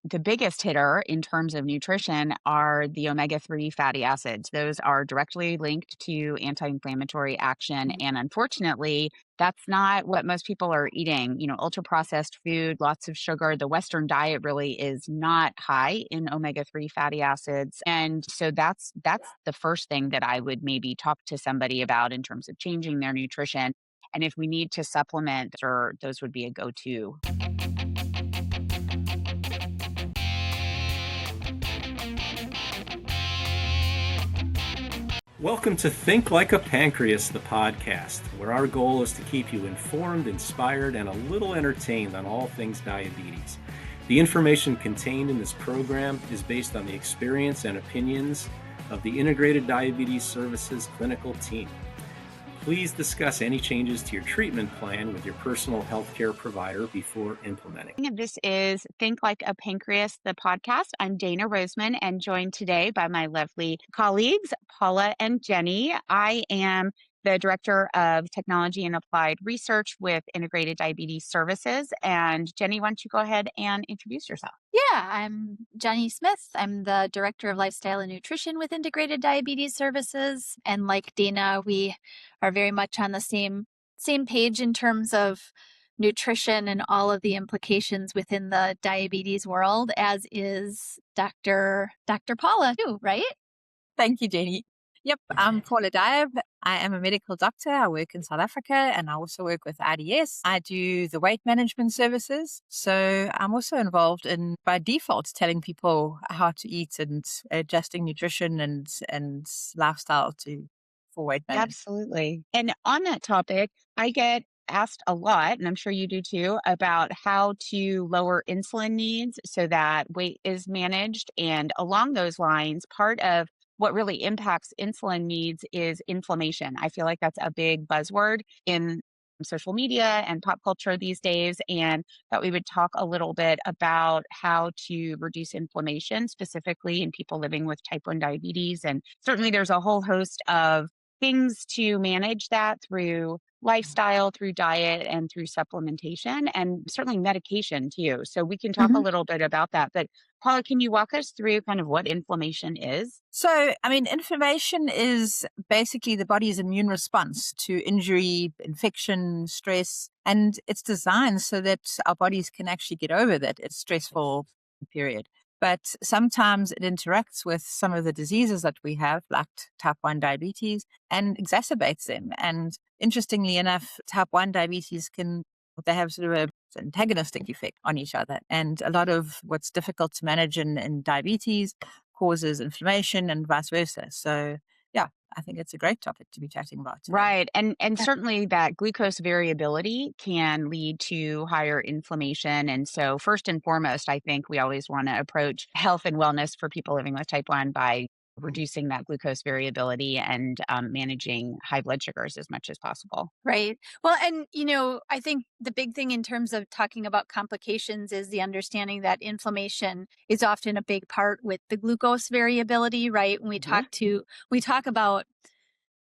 the biggest hitter in terms of nutrition are the omega-3 fatty acids. Those are directly linked to anti-inflammatory action. Mhm. And unfortunately, that's not what most people are eating. Ultra processed food, lots of sugar. The Western diet really is not high in omega-3 fatty acids. And so that's the first thing that I would maybe talk to somebody about in terms of changing their nutrition. And if we need to supplement, or those would be a go-to. Welcome to Think Like a Pancreas, the podcast, where our goal is to keep you informed, inspired, and a little entertained on all things diabetes. The information contained in this program is based on the experience and opinions of the Integrated Diabetes Services clinical team. Please discuss any changes to your treatment plan with your personal healthcare provider before implementing. This is Think Like a Pancreas, the podcast. I'm Dana Roseman and joined today by my lovely colleagues, Paula and Jenny. I am the Director of Technology and Applied Research with Integrated Diabetes Services. And Jenny, why don't you go ahead and introduce yourself? Yeah, I'm Jenny Smith. I'm the Director of Lifestyle and Nutrition with Integrated Diabetes Services. And like Dana, we are very much on the same page in terms of nutrition and all of the implications within the diabetes world, as is Dr. Paula too, right? Thank you, Jenny. Yep, I'm Paula Diab. I am a medical doctor. I work in South Africa and I also work with IDS. I do the weight management services. So I'm also involved in, by default, telling people how to eat and adjusting nutrition and lifestyle for weight management. Absolutely. And on that topic, I get asked a lot, and I'm sure you do too, about how to lower insulin needs so that weight is managed. And along those lines, part of what really impacts insulin needs is inflammation. I feel like that's a big buzzword in social media and pop culture these days, and that we would talk a little bit about how to reduce inflammation, specifically in people living with type 1 diabetes. And certainly there's a whole host of things to manage that through lifestyle, through diet, and through supplementation, and certainly medication too. So we can talk a little bit about that. But Paula, can you walk us through kind of what inflammation is? So, inflammation is basically the body's immune response to injury, infection, stress, and it's designed so that our bodies can actually get over that. It's stressful period. But sometimes it interacts with some of the diseases that we have, like type 1 diabetes, and exacerbates them. And interestingly enough, type 1 diabetes they have sort of an antagonistic effect on each other. And a lot of what's difficult to manage in diabetes causes inflammation and vice versa. So, yeah, I think it's a great topic to be chatting about today. Right. And certainly that glucose variability can lead to higher inflammation. And so first and foremost, I think we always want to approach health and wellness for people living with type 1 by reducing that glucose variability and managing high blood sugars as much as possible. Right. Well, and, I think the big thing in terms of talking about complications is the understanding that inflammation is often a big part with the glucose variability, right? When we talk about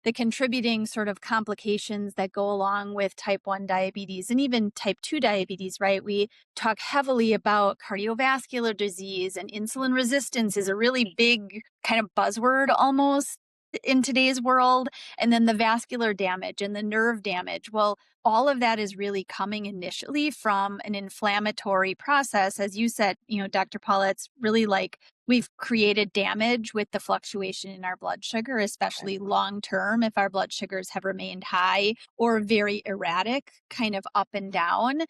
the contributing sort of complications that go along with type 1 diabetes and even type 2 diabetes, right? We talk heavily about cardiovascular disease, and insulin resistance is a really big kind of buzzword almost in today's world. And then the vascular damage and the nerve damage. Well, all of that is really coming initially from an inflammatory process. As you said, Dr. Paula, it's really like we've created damage with the fluctuation in our blood sugar, especially long term, if our blood sugars have remained high or very erratic, kind of up and down.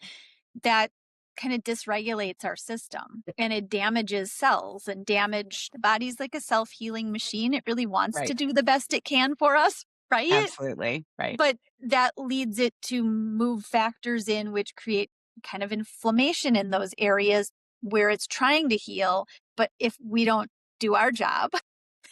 That kind of dysregulates our system and it damages cells, and the body's like a self-healing machine. It really wants to Right. do the best it can for us, right? Absolutely. Right. But that leads it to move factors in which create kind of inflammation in those areas where it's trying to heal. But if we don't do our job,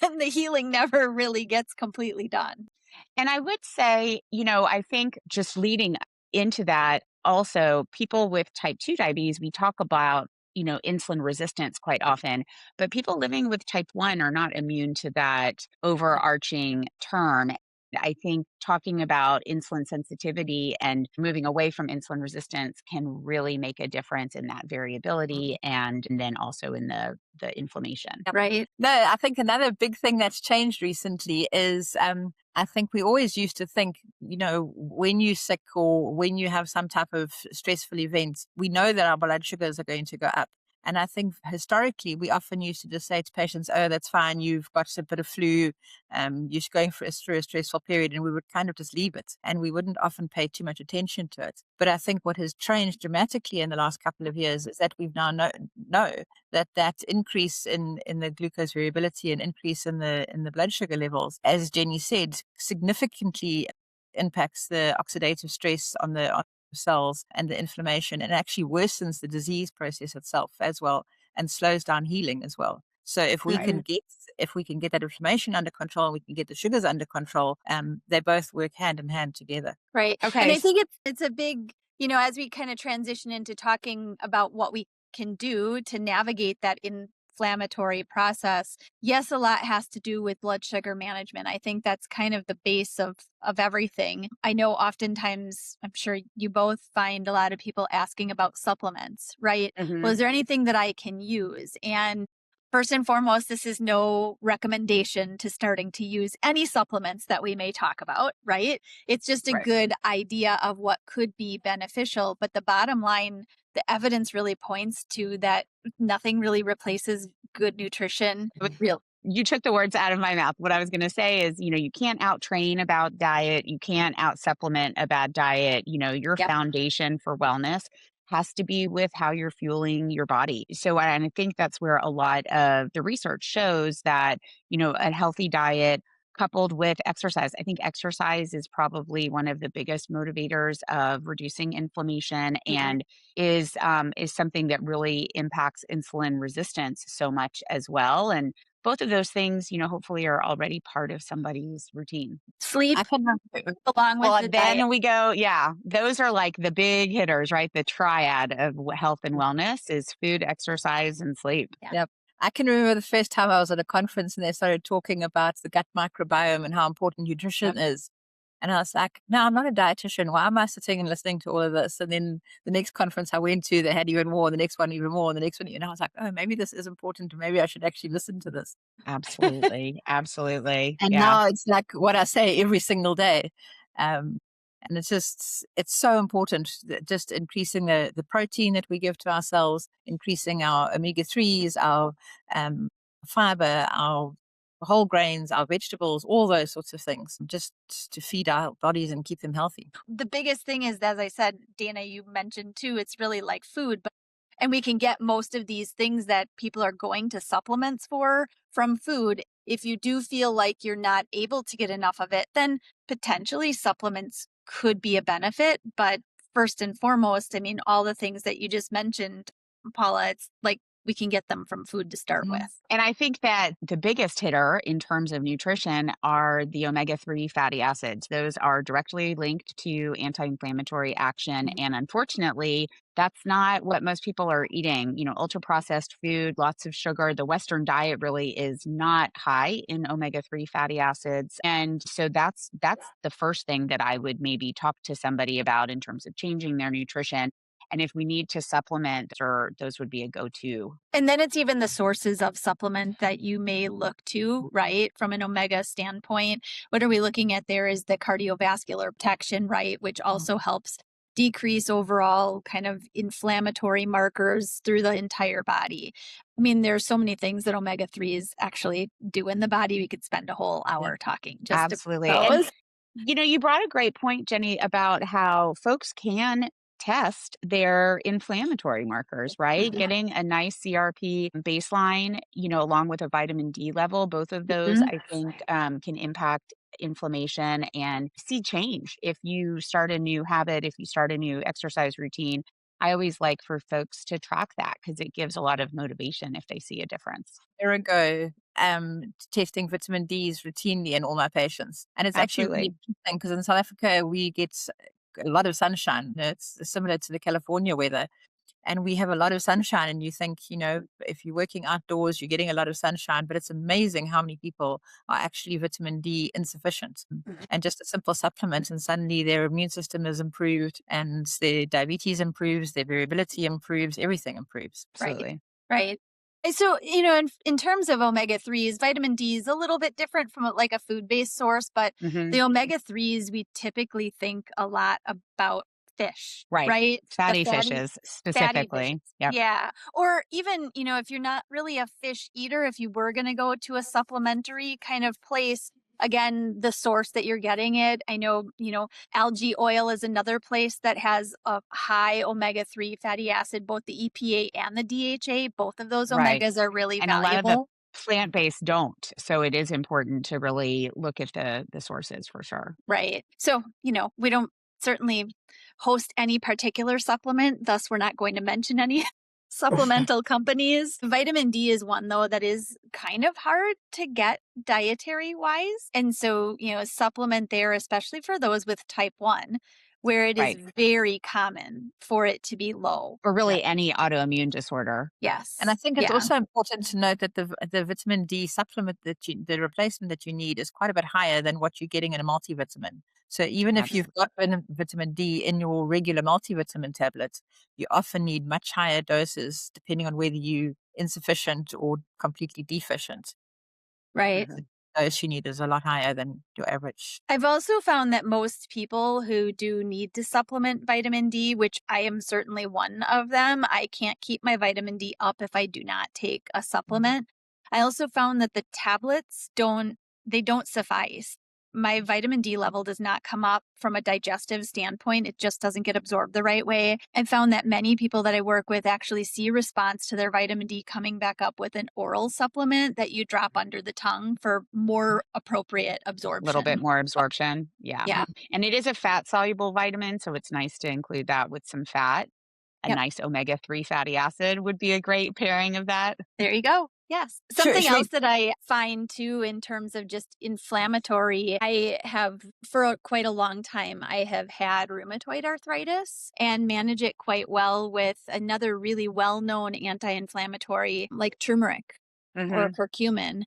then the healing never really gets completely done. And I would say, I think just leading into that, also people with type 2 diabetes, we talk about, insulin resistance quite often, but people living with type 1 are not immune to that overarching term. I think talking about insulin sensitivity and moving away from insulin resistance can really make a difference in that variability and then also in the inflammation. Right. No, I think another big thing that's changed recently is I think we always used to think, when you're sick or when you have some type of stressful event, we know that our blood sugars are going to go up. And I think historically, we often used to just say to patients, oh, that's fine, you've got a bit of flu, you're going through a stressful period, and we would kind of just leave it. And we wouldn't often pay too much attention to it. But I think what has changed dramatically in the last couple of years is that we've now know that increase in the glucose variability and increase in the blood sugar levels, as Jenny said, significantly impacts the oxidative stress on the cells and the inflammation, and actually worsens the disease process itself as well, and slows down healing as well. So if we can get that inflammation under control, we can get the sugars under control, they both work hand in hand together. Right. Okay. And I think it's a big, as we kind of transition into talking about what we can do to navigate that inflammatory process, yes, a lot has to do with blood sugar management. I think that's kind of the base of everything. I know oftentimes, I'm sure you both find a lot of people asking about supplements, right? Well, is there anything that I can use? And first and foremost, this is no recommendation to starting to use any supplements that we may talk about, right? It's just a good idea of what could be beneficial. But the bottom line, the evidence really points to that nothing really replaces good nutrition. You took the words out of my mouth. What I was going to say is, you can't out train about diet. You can't out supplement a bad diet. Your foundation for wellness has to be with how you're fueling your body. So, and I think that's where a lot of the research shows that, a healthy diet coupled with exercise. I think exercise is probably one of the biggest motivators of reducing inflammation and is something that really impacts insulin resistance so much as well. And both of those things, hopefully are already part of somebody's routine. Sleep I can along with the then diet. we go, those are like the big hitters, right? The triad of health and wellness is food, exercise, and sleep. Yep. I can remember the first time I was at a conference and they started talking about the gut microbiome and how important nutrition is. And I was like, no, I'm not a dietitian. Why am I sitting and listening to all of this? And then the next conference I went to, they had even more, the next one even more, and the next one. And I was like, oh, maybe this is important. Maybe I should actually listen to this. Absolutely. Absolutely. And now it's like what I say every single day. And it's so important, just increasing the protein that we give to ourselves, increasing our omega-3s, our fiber, our whole grains, our vegetables, all those sorts of things, just to feed our bodies and keep them healthy. The biggest thing is, as I said, Dana, you mentioned too, it's really like food, and we can get most of these things that people are going to supplements for from food. If you do feel like you're not able to get enough of it, then potentially supplements could be a benefit. But first and foremost, I mean, all the things that you just mentioned, Paula, it's like we can get them from food to start with. And I think that the biggest hitter in terms of nutrition are the omega-3 fatty acids. Those are directly linked to anti-inflammatory action. And unfortunately, that's not what most people are eating. Ultra processed food, lots of sugar. The Western diet really is not high in omega-3 fatty acids. And so that's the first thing that I would maybe talk to somebody about in terms of changing their nutrition. And if we need to supplement, or those would be a go-to. And then it's even the sources of supplement that you may look to, right? From an omega standpoint, what are we looking at there is the cardiovascular protection, right? Which also helps decrease overall kind of inflammatory markers through the entire body. I mean, there's so many things that omega-3s actually do in the body. We could spend a whole hour talking just Absolutely. about those. And, you brought a great point, Jenny, about how folks can test their inflammatory markers, right? Getting a nice CRP baseline, along with a vitamin D level, both of those I think can impact inflammation and see change. If you start a new habit, if you start a new exercise routine, I always like for folks to track that because it gives a lot of motivation if they see a difference. There we go. Testing vitamin Ds routinely in all my patients. And it's actually really interesting because in South Africa, we get a lot of sunshine. It's similar to the California weather. and we have a lot of sunshine, and you think, if you're working outdoors, you're getting a lot of sunshine, but it's amazing how many people are actually vitamin D insufficient. And just a simple supplement, and suddenly their immune system is improved, and their diabetes improves, their variability improves, everything improves. Absolutely. Right. So, in terms of omega-3s, vitamin D is a little bit different from like a food-based source, but the omega-3s, we typically think a lot about fish, right? Fatty The fishes specifically. Yep. Yeah. Or even, if you're not really a fish eater, if you were going to go to a supplementary kind of place, again, the source that you're getting it. I know, algae oil is another place that has a high omega-3 fatty acid, both the EPA and the DHA. Both of those Right. omegas are really And a lot of the valuable. plant-based don't. So it is important to really look at the sources for sure. Right. So, we don't certainly host any particular supplement, thus we're not going to mention any supplemental companies. Vitamin D is one, though, that is kind of hard to get dietary wise. And so, a supplement there, especially for those with type 1, where it is very common for it to be low. Or really any autoimmune disorder. Yes. And I think it's also important to note that the vitamin D supplement the replacement that you need is quite a bit higher than what you're getting in a multivitamin. So even if you've got vitamin D in your regular multivitamin tablet, you often need much higher doses depending on whether you're insufficient or completely deficient. Right. The dose you need is a lot higher than your average. I've also found that most people who do need to supplement vitamin D, which I am certainly one of them, I can't keep my vitamin D up if I do not take a supplement. I also found that the tablets don't suffice. My vitamin D level does not come up from a digestive standpoint. It just doesn't get absorbed the right way. I found that many people that I work with actually see response to their vitamin D coming back up with an oral supplement that you drop under the tongue for more appropriate absorption. A little bit more absorption. Yeah. And it is a fat-soluble vitamin, so it's nice to include that with some fat. A nice omega-3 fatty acid would be a great pairing of that. There you go. Yes. Something else that I find too in terms of just inflammatory, I have for quite a long time, I have had rheumatoid arthritis and manage it quite well with another really well-known anti-inflammatory like turmeric or curcumin.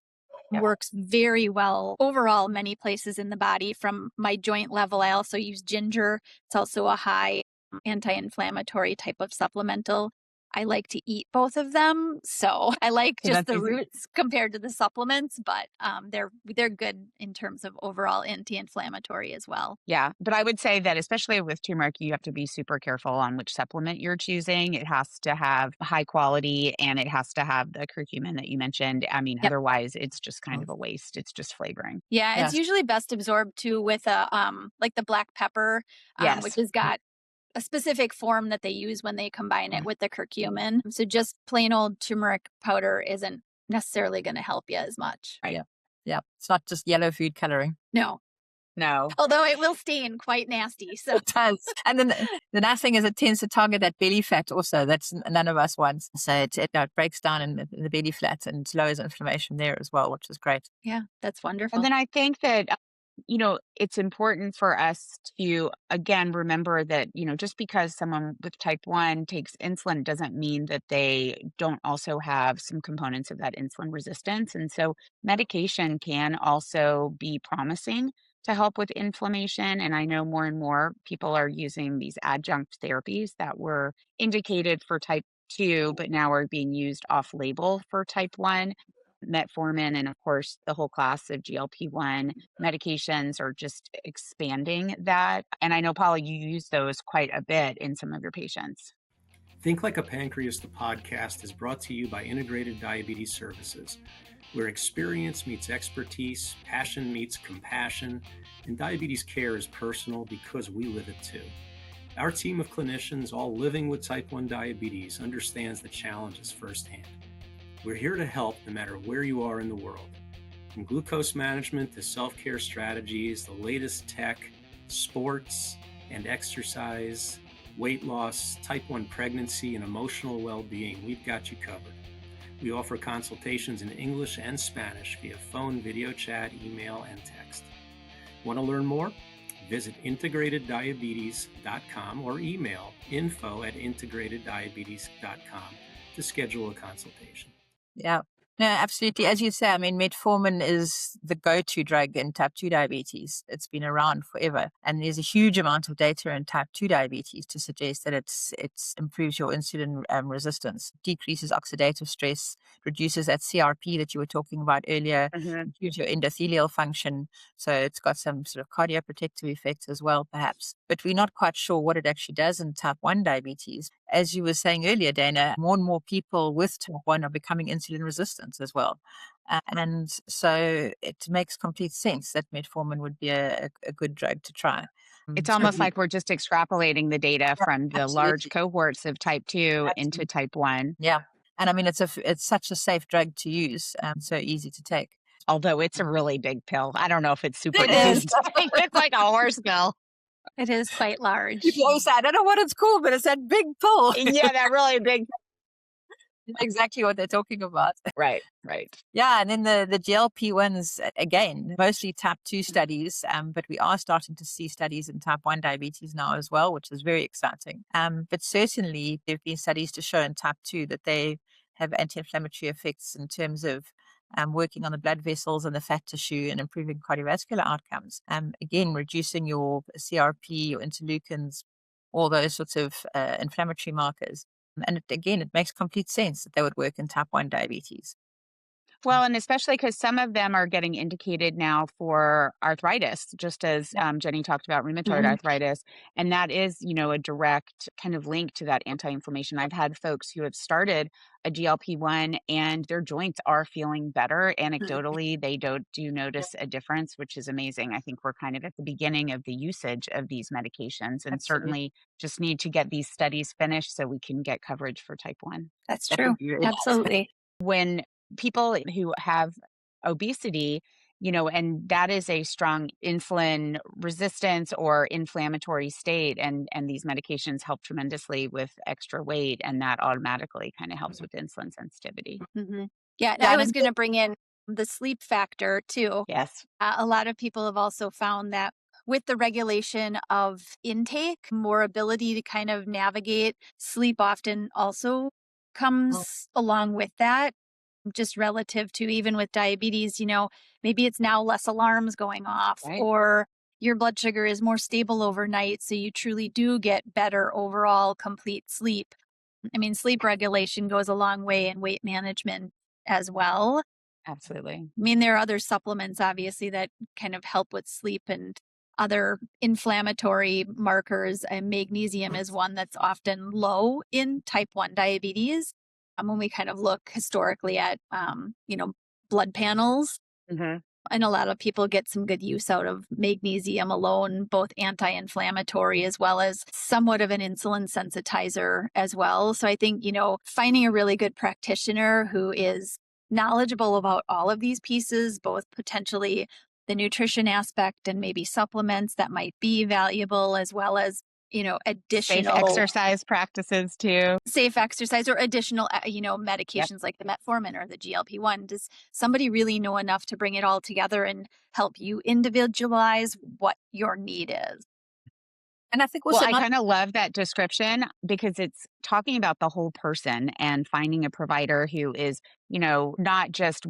Works very well overall many places in the body. From my joint level, I also use ginger. It's also a high anti-inflammatory type of supplemental. I like to eat both of them. So I like just the roots compared to the supplements, but they're good in terms of overall anti-inflammatory as well. Yeah. But I would say that especially with turmeric, you have to be super careful on which supplement you're choosing. It has to have high quality and it has to have the curcumin that you mentioned. I mean, otherwise it's just kind of a waste. It's just flavoring. Yeah. It's usually best absorbed too with like the black pepper, which has got a specific form that they use when they combine it with the curcumin. So just plain old turmeric powder isn't necessarily going to help you as much. Right? Yeah. It's not just yellow food coloring. No. Although it will stain quite nasty. So it does. And then the nice thing is it tends to target that belly fat also. That's none of us wants. So it breaks down in the belly fat and lowers inflammation there as well, which is great. Yeah, that's wonderful. And then I think that it's important for us to, again, remember that, just because someone with type 1 takes insulin doesn't mean that they don't also have some components of that insulin resistance. And so medication can also be promising to help with inflammation. And I know more and more people are using these adjunct therapies that were indicated for type 2, but now are being used off-label for type 1. Metformin and, of course, the whole class of GLP-1 medications are just expanding that. And I know, Paula, you use those quite a bit in some of your patients. Think Like a Pancreas, the podcast, is brought to you by Integrated Diabetes Services, where experience meets expertise, passion meets compassion, and diabetes care is personal because we live it too. Our team of clinicians, all living with type 1 diabetes, understands the challenges firsthand. We're here to help no matter where you are in the world. From glucose management to self-care strategies, the latest tech, sports and exercise, weight loss, type 1 pregnancy, and emotional well-being, we've got you covered. We offer consultations in English and Spanish via phone, video chat, email, and text. Want to learn more? Visit integrateddiabetes.com or email info@integrateddiabetes.com to schedule a consultation. Yeah. No, absolutely. As you say, I mean, metformin is the go-to drug in type 2 diabetes. It's been around forever. And there's a huge amount of data in type 2 diabetes to suggest that it improves your insulin resistance, decreases oxidative stress, reduces that CRP that you were talking about earlier, improves your endothelial function. So it's got some sort of cardioprotective effects as well, perhaps. But we're not quite sure what it actually does in type 1 diabetes. As you were saying earlier, Dana, more and more people with type 1 are becoming insulin resistant as well. And so it makes complete sense that metformin would be a good drug to try. It's almost like we're just extrapolating the data from the large Absolutely. cohorts of type 2 into Absolutely. type 1. Yeah. And I mean, it's such a safe drug to use, so easy to take. Although it's a really big pill. I don't know if it's super It easy is. to take. It's like a horse pill. It is quite large. People always say, I don't know what it's called, but it's that big pill. Yeah, that really big. Exactly what they're talking about. Right. Yeah, and then the GLP-1s, again, mostly type 2 studies, but we are starting to see studies in type 1 diabetes now as well, which is very exciting. But certainly there have been studies to show in type 2 that they have anti-inflammatory effects in terms of working on the blood vessels and the fat tissue and improving cardiovascular outcomes. Again, reducing your CRP, your interleukins, all those sorts of inflammatory markers. And it makes complete sense that they would work in type 1 diabetes. Well, and especially because some of them are getting indicated now for arthritis, just as Jenny talked about rheumatoid arthritis. And that is, a direct kind of link to that anti-inflammation. I've had folks who have started a GLP-1 and their joints are feeling better. Anecdotally, they do notice a difference, which is amazing. I think we're kind of at the beginning of the usage of these medications and certainly just need to get these studies finished so we can get coverage for type 1. That's true. Absolutely. When people who have obesity, and that is a strong insulin resistance or inflammatory state, and these medications help tremendously with extra weight, and that automatically kind of helps with insulin sensitivity. Yeah, I was going to bring in the sleep factor too. Yes. A lot of people have also found that with the regulation of intake, more ability to kind of navigate sleep often also comes along with that. Just relative to even with diabetes, maybe it's now less alarms going off or your blood sugar is more stable overnight. So you truly do get better overall complete sleep. I mean, sleep regulation goes a long way in weight management as well. Absolutely. I mean, there are other supplements, obviously, that kind of help with sleep and other inflammatory markers. And magnesium is one that's often low in type 1 diabetes. When we kind of look historically at, blood panels, and a lot of people get some good use out of magnesium alone, both anti-inflammatory as well as somewhat of an insulin sensitizer as well. So I think, finding a really good practitioner who is knowledgeable about all of these pieces, both potentially the nutrition aspect and maybe supplements that might be valuable, as well as additional safe exercise practices too. Safe exercise or additional, medications like the metformin or the GLP-1. Does somebody really know enough to bring it all together and help you individualize what your need is? And I think also I kind of love that description because it's talking about the whole person and finding a provider who is, not just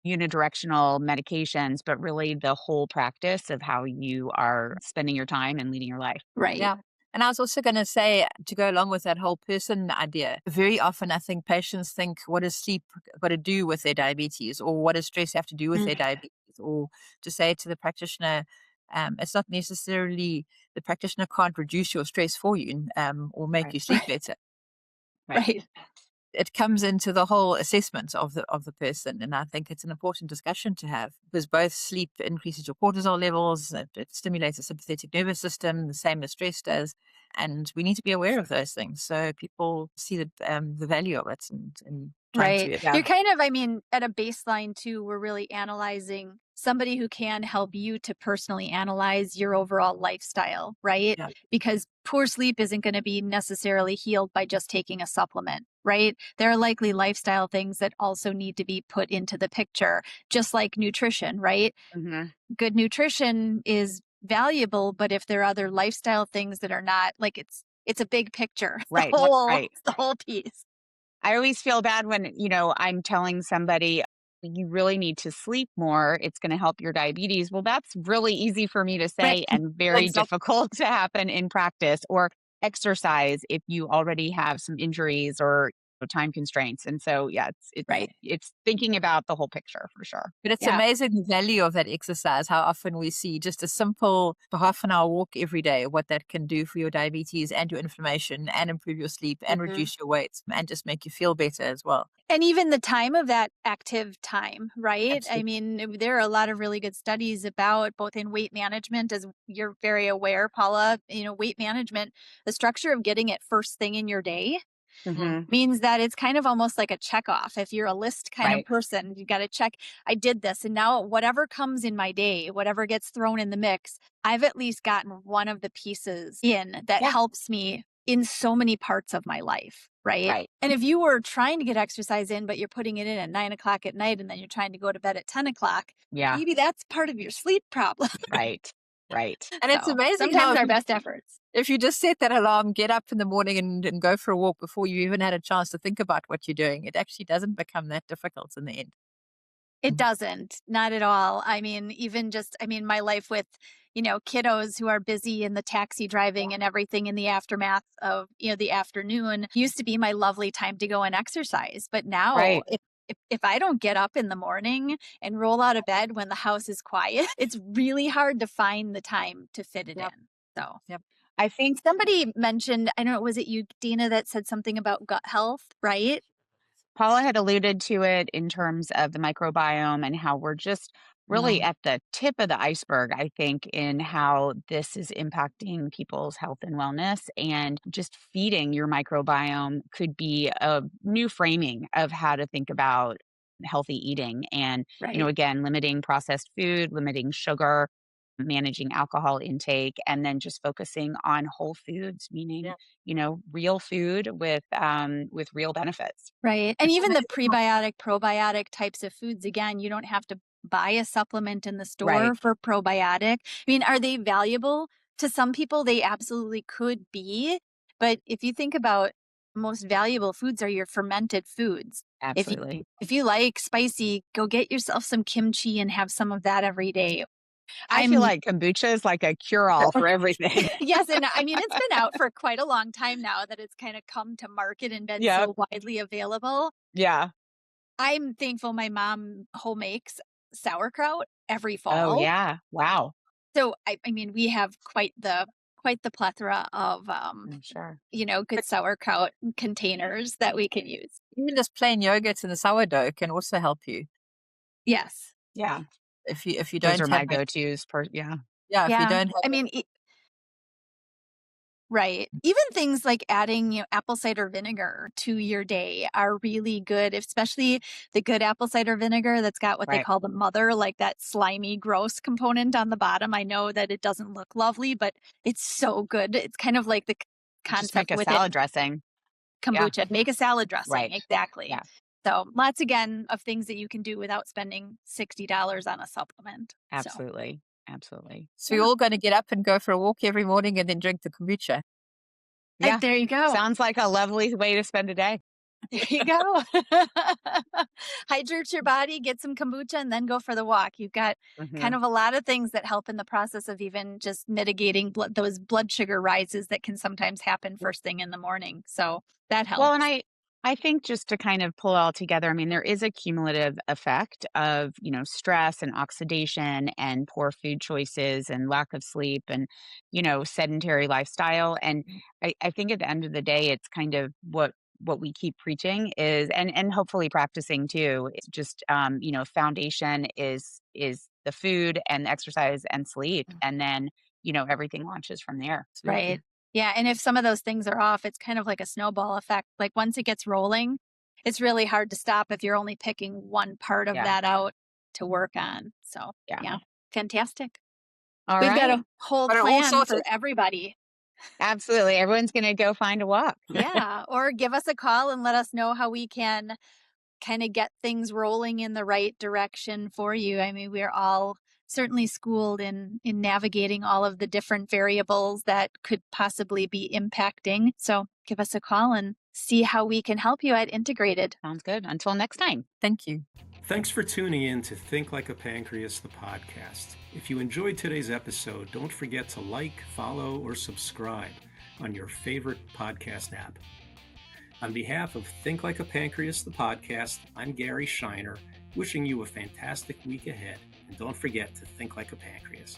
unidirectional medications, but really the whole practice of how you are spending your time and leading your life. Right. Yeah. And I was also going to say, to go along with that whole person idea, very often I think patients think, what does sleep got to do with their diabetes? Or what does stress have to do with their diabetes? Or to say to the practitioner, it's not necessarily the practitioner can't reduce your stress for you or make you sleep better. Right. It comes into the whole assessment of the person, and I think it's an important discussion to have because both sleep increases your cortisol levels, it stimulates the sympathetic nervous system, the same as stress does, and we need to be aware of those things so people see the value of it and right. You're kind of, at a baseline too, we're really analyzing somebody who can help you to personally analyze your overall lifestyle, right? Yeah. Because poor sleep isn't going to be necessarily healed by just taking a supplement, right? There are likely lifestyle things that also need to be put into the picture, just like nutrition, right? Good nutrition is valuable, but if there are other lifestyle things that are not, like it's a big picture. It's Right. Right. the whole piece. I always feel bad when, I'm telling somebody you really need to sleep more. It's going to help your diabetes. Well, that's really easy for me to Right. say and very difficult to happen in practice. Or exercise if you already have some injuries or time constraints. And so, yeah, Right. it's thinking about the whole picture for sure. But it's Yeah. amazing the value of that exercise, how often we see just a simple half an hour walk every day, what that can do for your diabetes and your inflammation and improve your sleep and reduce your weight and just make you feel better as well. And even the time of that active time, right? Absolutely. I mean, there are a lot of really good studies about both in weight management, as you're very aware, Paula, weight management, the structure of getting it first thing in your day means that it's kind of almost like a check off. If you're a list kind of Right. person, you got to check, I did this. And now whatever comes in my day, whatever gets thrown in the mix, I've at least gotten one of the pieces in that Yeah. helps me in so many parts of my life. Right. And if you were trying to get exercise in, but you're putting it in at 9 o'clock at night and then you're trying to go to bed at 10 o'clock, Yeah. maybe that's part of your sleep problem. Right. And it's So, amazing sometimes how our best efforts. if you just set that alarm, get up in the morning and go for a walk before you even had a chance to think about what you're doing, it actually doesn't become that difficult in the end. It doesn't, not at all. I mean, even just, my life with, kiddos who are busy in the taxi driving and everything in the aftermath of, the afternoon used to be my lovely time to go and exercise. But now Right. if I don't get up in the morning and roll out of bed when the house is quiet, it's really hard to find the time to fit it in. So I think somebody mentioned, I don't know, was it you, Dana, that said something about gut health, right? Paula had alluded to it in terms of the microbiome and how we're just really at the tip of the iceberg, I think, in how this is impacting people's health and wellness. And just feeding your microbiome could be a new framing of how to think about healthy eating. And, Right. Again, limiting processed food, limiting sugar, managing alcohol intake, and then just focusing on whole foods, meaning real food with real benefits. Right. And even the prebiotic, probiotic types of foods, again, you don't have to buy a supplement in the store Right. for probiotic. I mean, are they valuable? To some people, they absolutely could be. But if you think about most valuable foods are your fermented foods. Absolutely. If you like spicy, go get yourself some kimchi and have some of that every day. I feel like kombucha is like a cure-all for everything. Yes, and I mean, it's been out for quite a long time now that it's kind of come to market and been so widely available. Yeah. I'm thankful my mom home makes sauerkraut every Oh, fall. yeah. Wow. So I mean, we have quite the plethora of I'm sure. good sauerkraut containers that we can use. Even just plain yogurt and the sourdough can also help you. Yes. Yeah. If you Those don't are my have go-tos. Yeah. if you don't have I mean, right. Even things like adding, apple cider vinegar to your day are really good, especially the good apple cider vinegar that's got what they Right. call the mother, like that slimy, gross component on the bottom. I know that it doesn't look lovely, but it's so good. It's kind of like the Just make concept a with salad dressing. kombucha. Make a salad dressing. Right. Exactly. Yeah. So lots, again, of things that you can do without spending $60 on a supplement. So. Absolutely. Absolutely. So you're all going to get up and go for a walk every morning and then drink the kombucha. Yeah. There you go. Sounds like a lovely way to spend a day. There you go. Hydrate your body, get some kombucha, and then go for the walk. You've got kind of a lot of things that help in the process of even just mitigating those blood sugar rises that can sometimes happen first thing in the morning. So that helps. Well, and I think just to kind of pull it all together, I mean, there is a cumulative effect of, stress and oxidation and poor food choices and lack of sleep and, sedentary lifestyle. And I think at the end of the day, it's kind of what we keep preaching is, and hopefully practicing too, it's just, foundation is the food and the exercise and sleep. And then, everything launches from there. Right. Yeah. And if some of those things are off, it's kind of like a snowball effect. Like once it gets rolling, it's really hard to stop if you're only picking one part of that out to work on. So, yeah. Fantastic. All We've right. got a whole plan for everybody. Absolutely. Everyone's going to go find a walk. Yeah. Or give us a call and let us know how we can kind of get things rolling in the right direction for you. I mean, we're all certainly schooled in navigating all of the different variables that could possibly be impacting. So give us a call and see how we can help you at Integrated. Sounds good. Until next time. Thank you. Thanks for tuning in to Think Like a Pancreas, the podcast. If you enjoyed today's episode, don't forget to like, follow, or subscribe on your favorite podcast app. On behalf of Think Like a Pancreas, the podcast, I'm Gary Shiner, wishing you a fantastic week ahead. And don't forget to think like a pancreas.